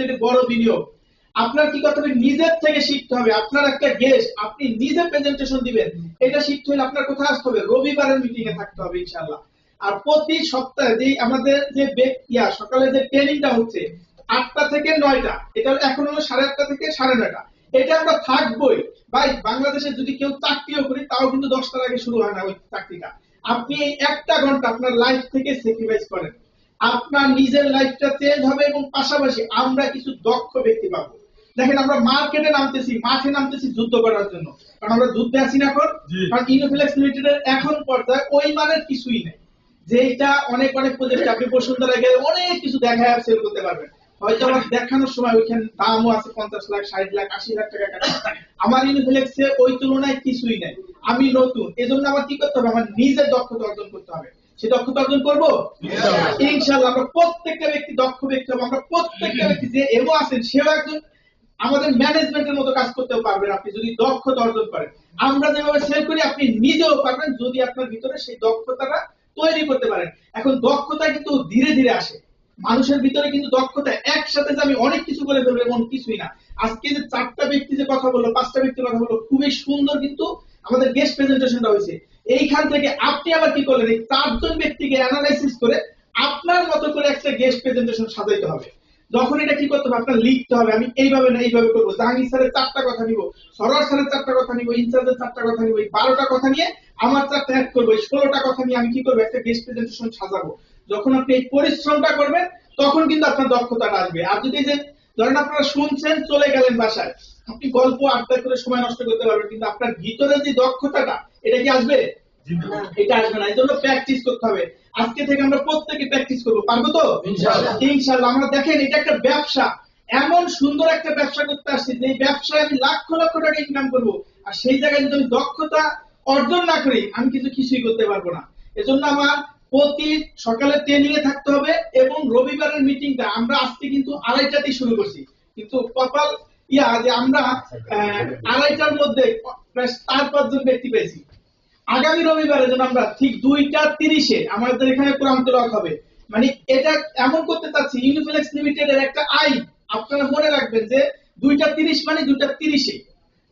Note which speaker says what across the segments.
Speaker 1: সবচেয়ে বড় বিনিয়োগ। আপনার কি করতে হবে, নিজের থেকে শিখতে হবে। আপনার একটা গেস্ট, আপনি নিজে প্রেজেন্টেশন দিবেন, এটা শিখতে হলে আপনার কোথায় আসতে হবে, রবিবারের মিটিং এ থাকতে হবে ইনশাআল্লাহ। আর প্রতি সপ্তাহে যে আমাদের যে সকালে যে ট্রেনিংটা হচ্ছে 8টা থেকে 9টা, এটা এখন হলো 8:30 থেকে 9:30, এটা আমরা থাকবোই ভাই। বাংলাদেশে যদি কেউ চাকরিও করি তাও কিন্তু 10টার আগে শুরু হয় না ওই চাকরিটা। আপনি এই 1টা ঘন্টা আপনার লাইফ থেকে স্যাক্রিফাইস করেন, আপনার নিজের লাইফটা চেঞ্জ হবে এবং পাশাপাশি আমরা কিছু দক্ষ ব্যক্তি পাবো। দেখেন আমরা মার্কেটে নামতেছি, মাঠে নামতেছি যুদ্ধ করার জন্য, কারণ আমরা যুদ্ধে আছি না এখন। কারণ ইনোফিলেক্স লিমিটেডের এখন পর্যায়ে ওই মানের কিছুই নেই, যেটা অনেক অনেক প্রজেক্ট আপনি বসুন্ধরা গেলে অনেক কিছু দেখায় সেল করতে পারবেন, হয়তো আমার দেখানোর সময় ওইখানে দামও আছে 50 লাখ 60 লাখ 80 লাখ টাকা কাটা। আমার ইনোফিলেক্সে ওই তুলনায় কিছুই নাই, আমি নতুন, এজন্য আমার কি করতে হবে, আমার নিজের দক্ষতা অর্জন করতে হবে। সে দক্ষতা অর্জন করবো ইনশাআল্লাহ। আমরা প্রত্যেকটা ব্যক্তি দক্ষ ব্যক্তি হবে, আমরা প্রত্যেকটা ব্যক্তি যে এমও আছেন সেও একজন আমাদের ম্যানেজমেন্টের মতো কাজ করতে পারবেন আপনি যদি দক্ষতা অর্জন করেন। আমরা যেভাবে সেল করি আপনি নিজেও পারবেন যদি আপনার ভিতরে সেই দক্ষতাটা তৈরি করতে পারেন। এখন দক্ষতা কিন্তু ধীরে ধীরে আসে, মানুষের ভিতরে কিন্তু দক্ষতা একসাথে যে আমি অনেক কিছু করে ফেলবো এমন কিছুই না। আজকে যে 4টা ব্যক্তি যে কথা বললো, 5টা ব্যক্তি কথা বললো, খুবই সুন্দর কিন্তু আমাদের গেস্ট প্রেজেন্টেশনটা হয়েছে। এইখান থেকে আপনি আবার কি করলেন, এই 4জন ব্যক্তিকে অ্যানালাইসিস করে আপনার মতো করে একটা গেস্ট প্রেজেন্টেশন সাজাইতে হবে। যখন এটা কি করতে হবে, আপনার লিখতে হবে, আমি এইভাবে না এইভাবে করবো। জাহাঙ্গীর স্যারের 4টা কথা নিব, সরোয়ার স্যারের 4টা কথা নিব, ইনচার্জের 4টা কথা নিব, এই 12টা কথা নিয়ে আমার 4টা অ্যাড করবো, এই 16টা কথা নিয়ে আমি কি করবো, একটা গেস্ট প্রেজেন্টেশন সাজাবো। যখন আপনি এই পরিশ্রমটা করবেন তখন কিন্তু আপনার দক্ষতাটা আসবে। আর যদি যে ধরেন আপনারা শুনছেন চলে গেলেন বাসায়, আপনি গল্প আড্ডা করে সময় নষ্ট করতে পারবেন, কিন্তু আপনার ভিতরে যে দক্ষতাটা এটা কি আসবে, এটা আসবে না। এই জন্য প্র্যাকটিস করতে হবে। আজকে থেকে আমরা প্রত্যেকে প্র্যাকটিস করবো, পারবো তো ইনশাআল্লাহ। ইনশাআল্লাহ। আমরা দেখেন এটা একটা ব্যবসা, এমন সুন্দর একটা ব্যবসা করতে আসছি যে ব্যবসায় আমি লক্ষ লক্ষ টাকা ইনকাম করবো, আর সেই জায়গায় যদি আমি দক্ষতা অর্জন না করি আমি কিন্তু কিছুই করতে পারবো না। এজন্য আমার প্রতি সকালে ট্রেনিং এ থাকতে হবে এবং রবিবারের মিটিংটা আমরা আজকে কিন্তু 2:30টাতেই শুরু করছি, কিন্তু কপাল যে আমরা 2:30টার মধ্যে প্রায় 4-5 জন ব্যক্তি পেয়েছি। আগামী রবিবারে যেন আমরা ঠিক 2:30-এ আমাদের এখানে কোরআন তেলাওয়াত হবে। মানে এটা এমন করতে চাচ্ছি, ইউনিফিলেক্স লিমিটেডের একটা আইন আপনারা মনে রাখবেন যে 2:30 মানে 2:30-এ,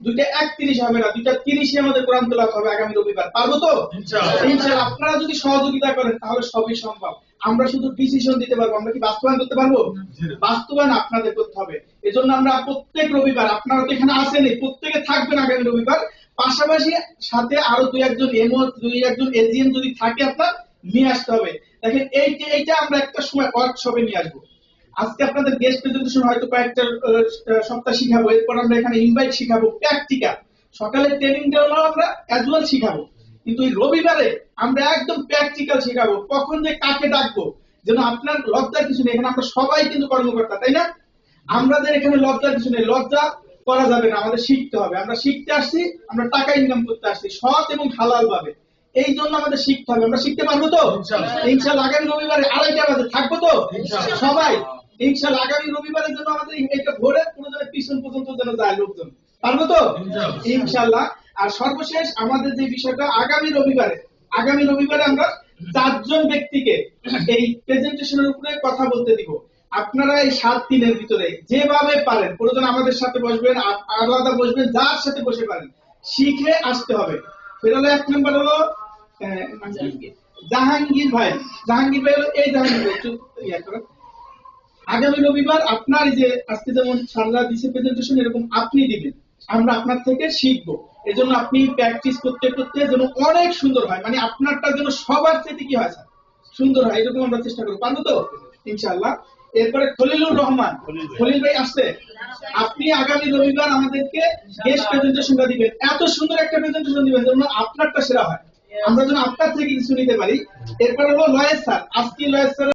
Speaker 1: 2:31 হবে না, 2:30-এ আমাদের কোরআন তেলাওয়াত হবে আগামী রবিবার। পারবো তো ইনশাআল্লাহ। আপনারা যদি সহযোগিতা করেন তাহলে সবই সম্ভব। আমরা শুধু ডিসিশন দিতে পারবো, আমরা কি বাস্তবায়ন করতে পারবো, বাস্তবায়ন আপনাদের করতে হবে। এজন্য আমরা প্রত্যেক রবিবার, আপনারা তো এখানে আসেন, প্রত্যেকে থাকবেন আগামী রবিবার, পাশাপাশি সাথে আরো 2-1 জন এমও 2-1 জন এজিএম যদি থাকে আপনার নিয়ে আসতে হবে। দেখেন এইটা আমরা একটা সময় ওয়ার্কশপে নিয়ে আসবো। আজকে আপনাদের গেস্ট প্রেজেন্টেশন হয়তো কয়েকটা সপ্তাহ শিখাবো, এরপর আমরা এখানে ইনভাইট শিখাবো, প্র্যাকটিক্যাল সকালে ট্রেনিংটা হলো আমরা অ্যাজুয়াল শিখাবো, কিন্তু এই রবিবারে আমরা একদম প্র্যাকটিক্যাল শিখাবো। কখন যে কাকে ডাকবো, যেন আপনার লজ্জার কিছু নেই, এখানে আমরা সবাই কিন্তু কর্মকর্তা, তাই না? আমাদের এখানে লজ্জার কিছু নেই, লজ্জা করা যাবে না, আমাদের শিখতে হবে। আমরা শিখতে আসছি, আমরা টাকা ইনকাম করতে আসছি সৎ এবং হালাল ভাবে, এই জন্য আমাদের শিখতে হবে। আমরা শিখতে পারবো তো ইনশাআল্লাহ। আগামী রবিবারে 2:30 বাজে থাকবো তো সবাই ইনশাআল্লাহ। আগামী রবিবারের জন্য আমাদের এটা ভোরে কোনো জনের পিছন পর্যন্ত যেন যায় লোকজন, পারবো তো ইনশাআল্লাহ। আর সর্বশেষ আমাদের যে বিষয়টা, আগামী রবিবারে আমরা 4জন ব্যক্তিকে এই প্রেজেন্টেশনের উপরে কথা বলতে দিব। আপনারা এই 7 দিনের ভিতরে যেভাবে পারেন, প্রয়োজন আমাদের সাথে বসবেন, আলাদা বসবেন, যার সাথে বসে পারেন, শিখে আসতে হবে। সেটা হলো 1 নাম্বার হলো জাহাঙ্গীর ভাই হলো এই জাহাঙ্গীর ভাই। আগামী রবিবার আপনার যে আজকে যেমন সারদা দিছে প্রেজেন্টেশন, এরকম আপনি দিবেন, আমরা আপনার থেকে শিখবো। এজন্য আপনি প্র্যাকটিস করতে করতে যেন অনেক সুন্দর হয়, মানে আপনারটা যেন সবার চেয়ে কি হয় সুন্দর হয়, এরকম আমরা চেষ্টা করবো, পারবো তো ইনশাআল্লাহ। এরপরে খলিলুর রহমান, খলিল ভাই আসছে, আপনি আগামী রবিবার আমাদেরকে গেস্ট প্রেজেন্টেশনটা দিবেন, এত সুন্দর একটা প্রেজেন্টেশন দিবেন যেন আপনারটা সেরা হয়, আমরা যেন আপনার থেকে কিছু নিতে পারি। এরপরে হলো লয়েস স্যার, আজকে লয়েস স্যার